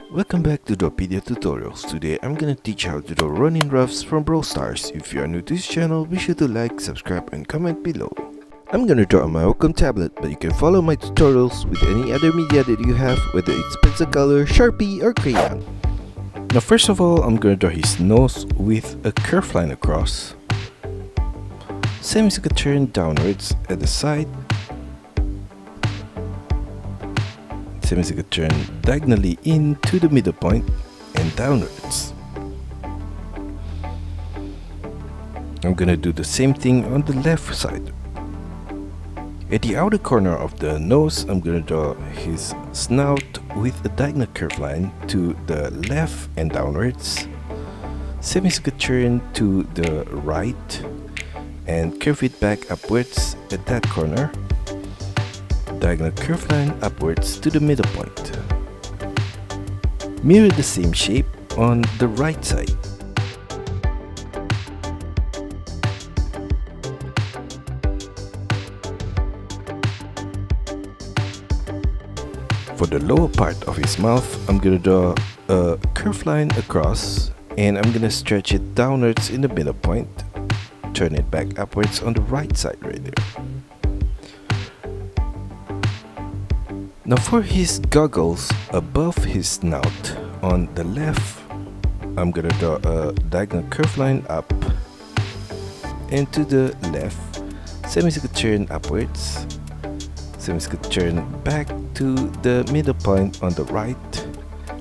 Welcome back to DRAWPEDIA tutorials. Today I'm gonna teach how to draw Ronin Ruffs from Brawl Stars. If you are new to this channel, be sure to like, subscribe and comment below. I'm gonna draw on my Wacom tablet, but you can follow my tutorials with any other media that you have, whether it's pencil color, Sharpie or crayon. Now first of all, I'm gonna draw his nose with a curved line across. Semicircle turn downwards at the side. Semicircle turn diagonally into the middle point and downwards. I'm gonna do the same thing on the left side. At the outer corner of the nose, I'm gonna draw his snout with a diagonal curve line to the left and downwards. Semicircle turn to the right and curve it back upwards at that corner. Diagonal curve line upwards to the middle point. Mirror the same shape on the right side. For the lower part of his mouth, I'm gonna draw a curved line across and I'm gonna stretch it downwards in the middle point. Turn it back upwards on the right side right there. Now for his goggles above his snout on the left, I'm gonna draw a diagonal curve line up and to the left, semicircle turn upwards, semicircle turn back to the middle point on the right,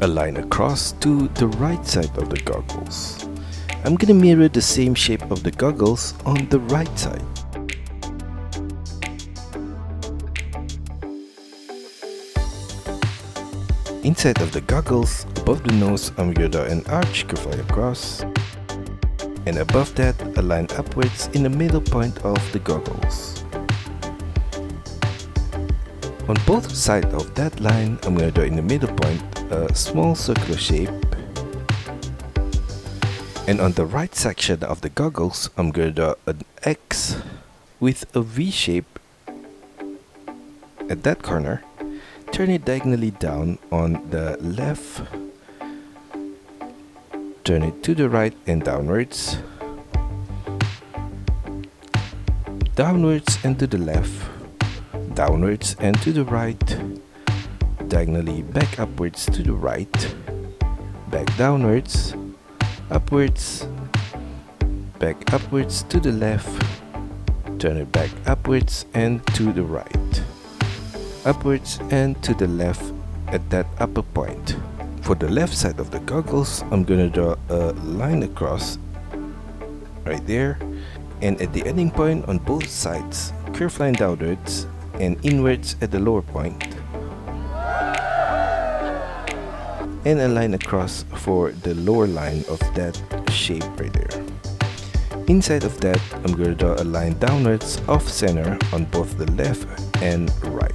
a line across to the right side of the goggles. I'm gonna mirror the same shape of the goggles on the right side. Inside of the goggles, above the nose, I'm gonna draw an arch curve line across, and above that, a line upwards in the middle point of the goggles. On both sides of that line, I'm gonna draw in the middle point a small circular shape, and on the right section of the goggles, I'm gonna draw an X with a V shape at that corner. Turn it diagonally down on the left, turn it to the right and downwards, downwards and to the left, downwards and to the right, diagonally back upwards to the right, back downwards, upwards, back upwards to the left, turn it back upwards and to the right, upwards and to the left at that upper point. For the left side of the goggles, I'm gonna draw a line across right there, and at the ending point on both sides, curve line downwards and inwards at the lower point, and a line across for the lower line of that shape right there. Inside of that, I'm gonna draw a line downwards off center on both the left and right.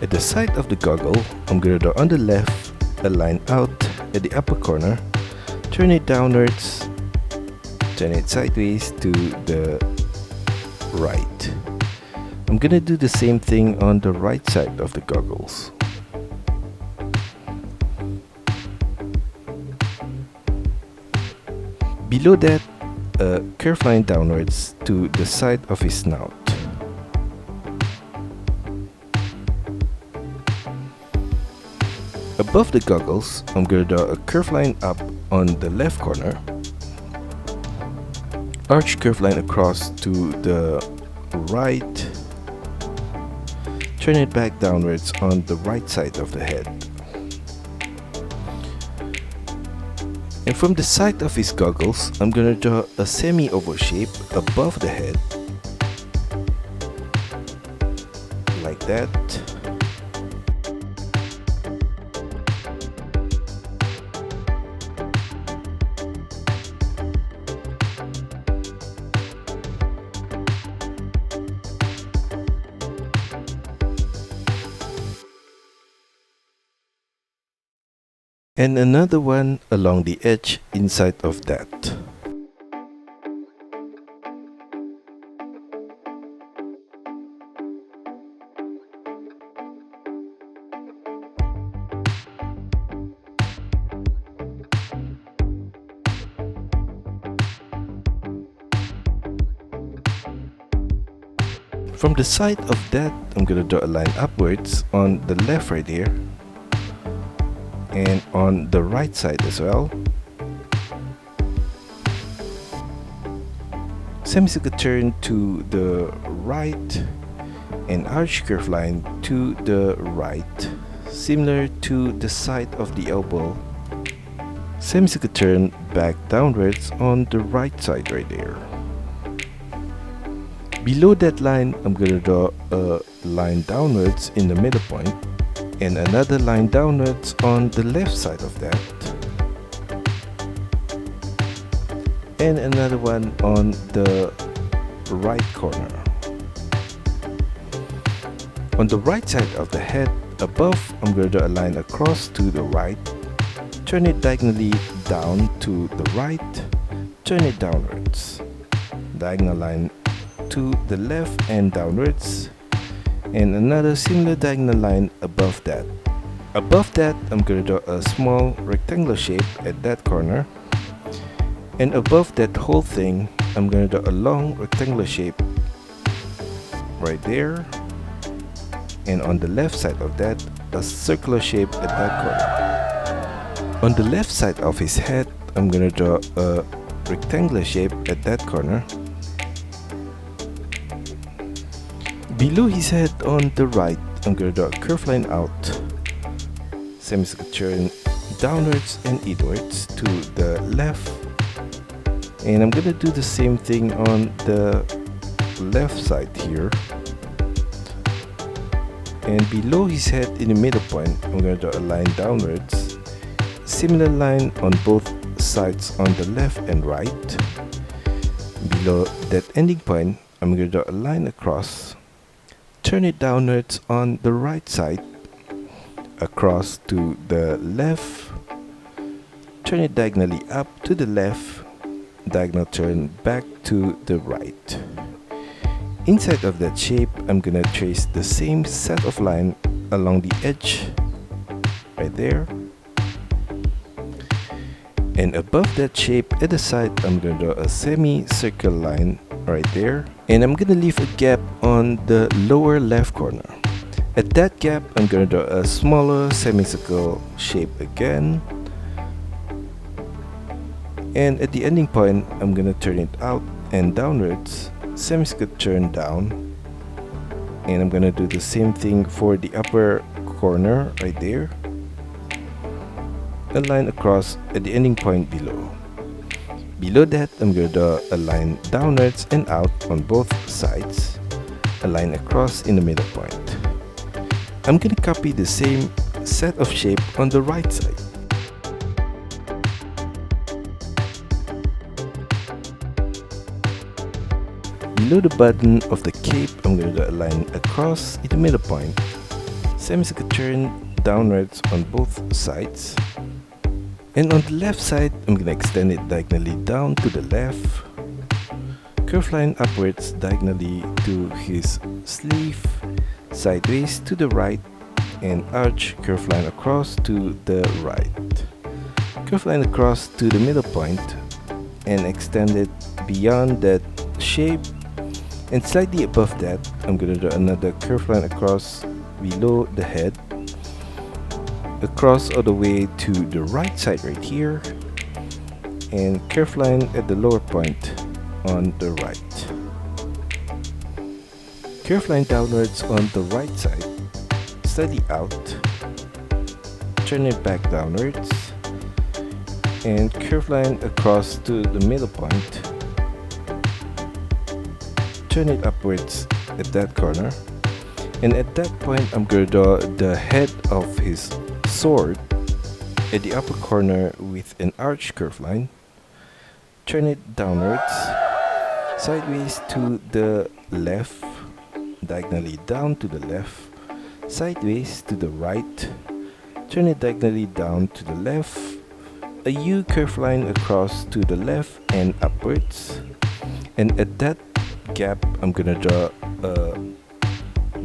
At the side of the goggle, I'm gonna draw on the left a line out at the upper corner, turn it downwards, turn it sideways to the right. I'm gonna do the same thing on the right side of the goggles. Below that, a curved line downwards to the side of his snout. Above the goggles, I'm gonna draw a curved line up on the left corner, arch curved line across to the right, turn it back downwards on the right side of the head. And from the side of his goggles, I'm gonna draw a semi-oval shape above the head, like that. And another one along the edge inside of that. From the side of that, I'm gonna draw a line upwards on the left right here, and on the right side as well. Semicircle turn to the right, and arch curve line to the right, similar to the side of the elbow. Semicircle turn back downwards on the right side right there. Below that line, I'm gonna draw a line downwards in the middle point, and another line downwards on the left side of that, and another one on the right corner. On the right side of the head above, I'm going to draw a line across to the right, turn it diagonally down to the right, turn it downwards, diagonal line to the left and downwards, and another similar diagonal line above that. Above that, I'm going to draw a small rectangular shape at that corner, and above that whole thing, I'm going to draw a long rectangular shape right there, and on the left side of that, a circular shape at that corner. On the left side of his head, I'm going to draw a rectangular shape at that corner. Below his head on the right, I'm going to draw a curved line out, semicircle turn downwards and inwards to the left, and I'm going to do the same thing on the left side here. And below his head in the middle point, I'm going to draw a line downwards, similar line on both sides on the left and right. Below that ending point, I'm going to draw a line across, turn it downwards on the right side, across to the left, turn it diagonally up to the left, diagonal turn back to the right. Inside of that shape, I'm gonna trace the same set of line along the edge right there, and above that shape at the side, I'm gonna draw a semicircle line right there, and I'm gonna leave a gap on the lower left corner. At that gap, I'm gonna draw a smaller semicircle shape again, and at the ending point, I'm gonna turn it out and downwards, semicircle turn down, and I'm gonna do the same thing for the upper corner right there, a line across at the ending point below. Below that, I'm gonna draw a line downwards and out on both sides, a line across in the middle point. I'm gonna copy the same set of shape on the right side. Below the button of the cape, I'm going to draw a line across in the middle point, semicircle turn downwards on both sides, and on the left side, I'm going to extend it diagonally down to the left, curve line upwards diagonally to his sleeve, sideways to the right, and arch curve line across to the right, curve line across to the middle point, and extend it beyond that shape. And slightly above that, I'm going to draw another curved line across below the head, across all the way to the right side right here, and curved line at the lower point on the right. Curved line downwards on the right side, slightly out, turn it back downwards, and curved line across to the middle point, turn it upwards at that corner, and at that point I'm going to draw the head of his sword at the upper corner with an arch curve line, turn it downwards, sideways to the left, diagonally down to the left, sideways to the right, turn it diagonally down to the left, a U curve line across to the left and upwards, and at that gap, I'm gonna draw a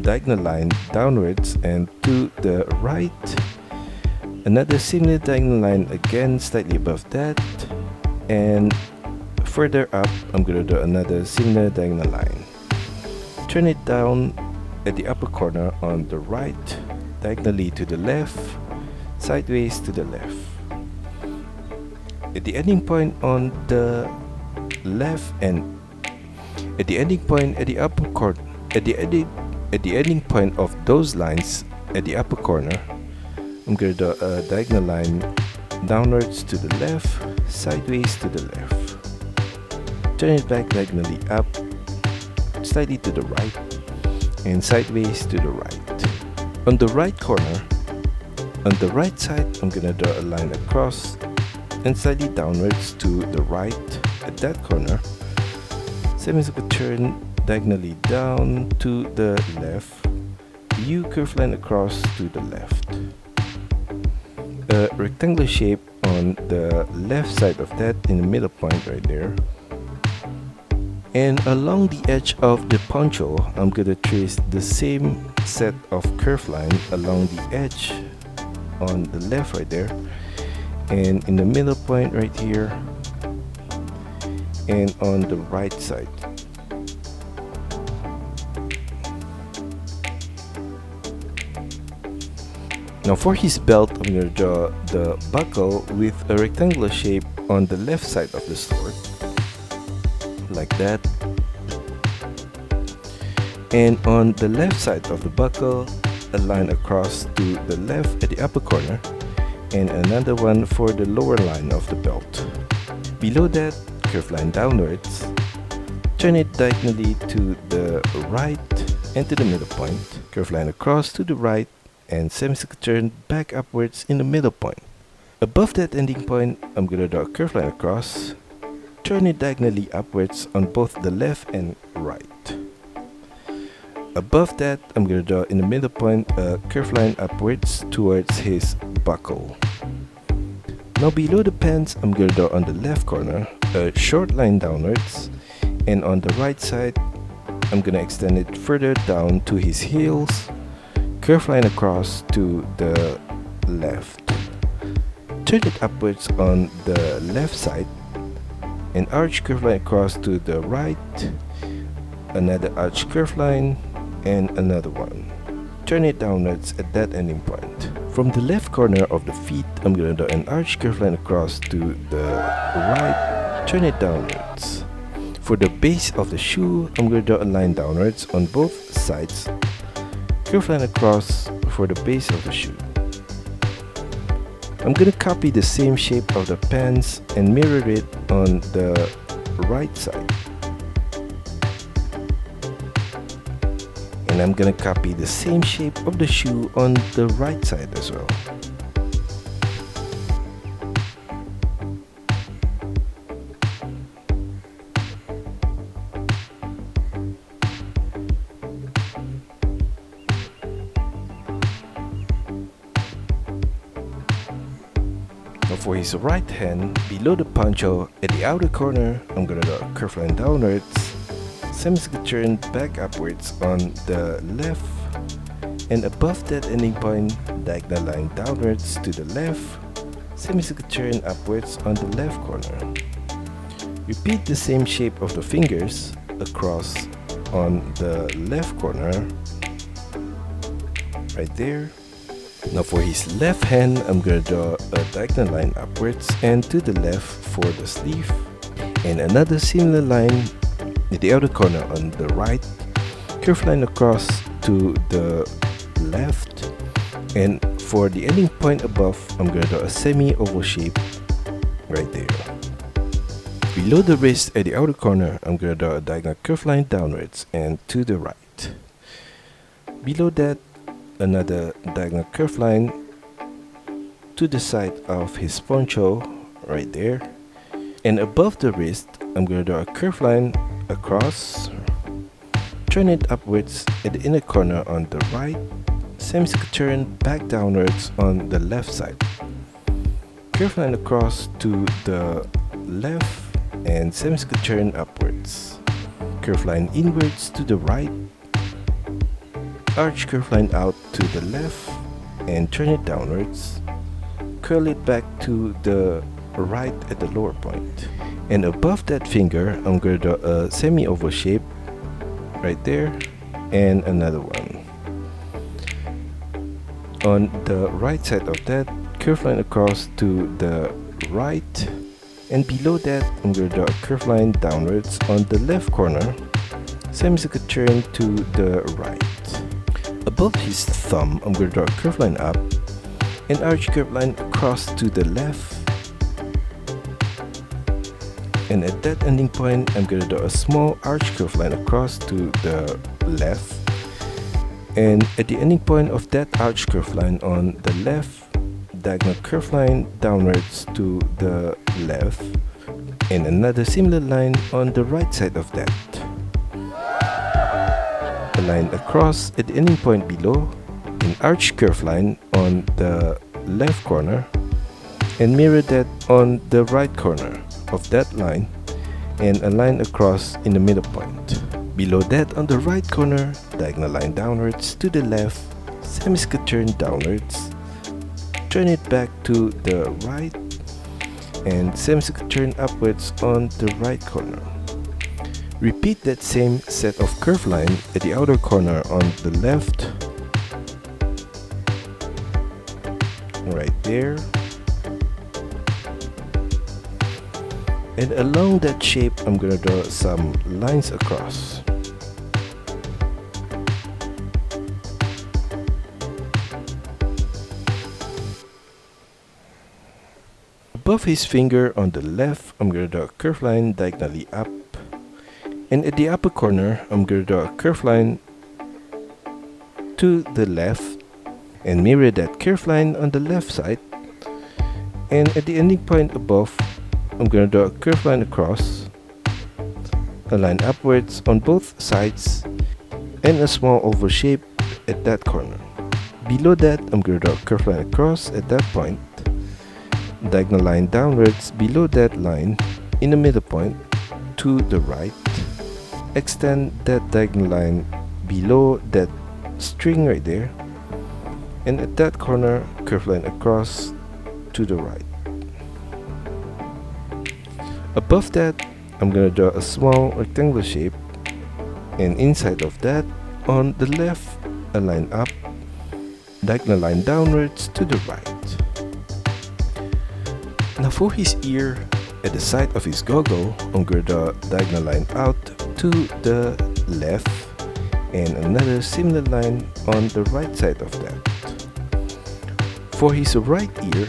diagonal line downwards and to the right, another similar diagonal line again slightly above that, and further up I'm gonna draw another similar diagonal line. Turn it down at the upper corner on the right, diagonally to the left, sideways to the left. At the ending point on the left and at the ending point at the upper corner, at the ending point of those lines at the upper corner, I'm going to do a diagonal line downwards to the left, sideways to the left. Turn it back diagonally up, slightly to the right, and sideways to the right. On the right corner, on the right side, I'm going to draw a line across and slightly downwards to the right at that corner. Semicircle turn diagonally down to the left, U curve line across to the left. A rectangular shape on the left side of that in the middle point right there. And along the edge of the poncho, I'm gonna trace the same set of curve line along the edge on the left right there, and in the middle point right here, and on the right side. Now for his belt, I'm going to draw the buckle with a rectangular shape on the left side of the sword, like that. And on the left side of the buckle, a line across to the left at the upper corner, and another one for the lower line of the belt. Below that, curve line downwards, turn it diagonally to the right and to the middle point, curve line across to the right, and semicircle turn back upwards in the middle point. Above that ending point, I'm going to draw a curve line across, turn it diagonally upwards on both the left and right. Above that, I'm going to draw in the middle point a curve line upwards towards his buckle. Now below the pants, I'm going to draw on the left corner a short line downwards, and on the right side, I'm going to extend it further down to his heels, curve line across to the left. Turn it upwards on the left side, an arch curve line across to the right, another arch curve line, and another one. Turn it downwards at that ending point. From the left corner of the feet, I'm going to do an arch curve line across to the right, turn it downwards. For the base of the shoe, I'm going to draw a line downwards on both sides, curve line across for the base of the shoe. I'm going to copy the same shape of the pants and mirror it on the right side. And I'm going to copy the same shape of the shoe on the right side as well. Now for his right hand, below the poncho, at the outer corner, I'm going to draw a curve line downwards, semicircle turn back upwards on the left, and above that ending point, diagonal line downwards to the left, semicircle turn upwards on the left corner. Repeat the same shape of the fingers across on the left corner, right there. Now for his left hand, I'm going to draw a diagonal line upwards and to the left for the sleeve, and another similar line at the outer corner on the right, curve line across to the left, and for the ending point above, I'm going to draw a semi-oval shape right there. Below the wrist at the outer corner, I'm going to draw a diagonal curve line downwards and to the right. Below that, another diagonal curve line to the side of his poncho right there, and above the wrist, I'm going to draw a curve line across, turn it upwards at the inner corner on the right, semicircle turn back downwards on the left side, curve line across to the left, and semicircle turn upwards, curve line inwards to the right, arch curve line out to the left, and turn it downwards, curl it back to the right at the lower point. And above that finger, I'm going to draw a semi-oval shape right there, and another one. On the right side of that, curve line across to the right, and below that I'm going to draw a curve line downwards on the left corner, semicircle turn to the right. Above his thumb I'm going to draw a curve line up, an arch curve line across to the left, and at that ending point I'm going to draw a small arch curve line across to the left, and at the ending point of that arch curve line on the left, diagonal curve line downwards to the left, and another similar line on the right side of that. A line across at the ending point below, an arch curve line on the left corner, and mirror that on the right corner of that line, and a line across in the middle point. Below that on the right corner, diagonal line downwards to the left, semicircle turn downwards, turn it back to the right, and semicircle turn upwards on the right corner. Repeat that same set of curve line at the outer corner on the left, right there, and along that shape I'm gonna draw some lines across. Above his finger on the left I'm gonna draw a curve line diagonally up, and at the upper corner I'm gonna draw a curve line to the left and mirror that curve line on the left side, and at the ending point above I'm going to draw a curve line across, a line upwards on both sides, and a small oval shape at that corner. Below that I'm going to draw a curve line across at that point, diagonal line downwards below that line in the middle point to the right, extend that diagonal line below that string right there, and at that corner curve line across to the right. Above that I'm going to draw a small rectangular shape, and inside of that on the left a line up, diagonal line downwards to the right. Now for his ear, at the side of his goggle I'm going to draw a diagonal line out to the left, and another similar line on the right side of that. For his right ear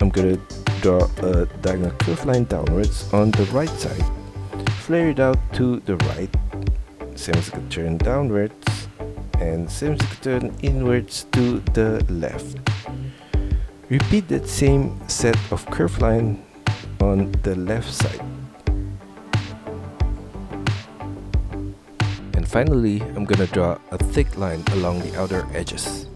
I'm going to draw a diagonal curve line downwards on the right side, flare it out to the right, semicircle turn downwards, and semicircle turn inwards to the left. Repeat that same set of curve line on the left side. And finally I'm gonna draw a thick line along the outer edges.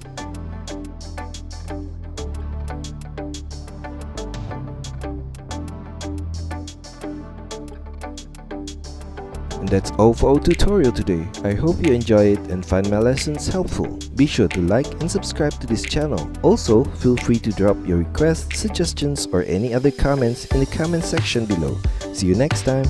And that's all for our tutorial today. I hope you enjoy it and find my lessons helpful. Be sure to like and subscribe to this channel. Also, feel free to drop your requests, suggestions, or any other comments in the comment section below. See you next time.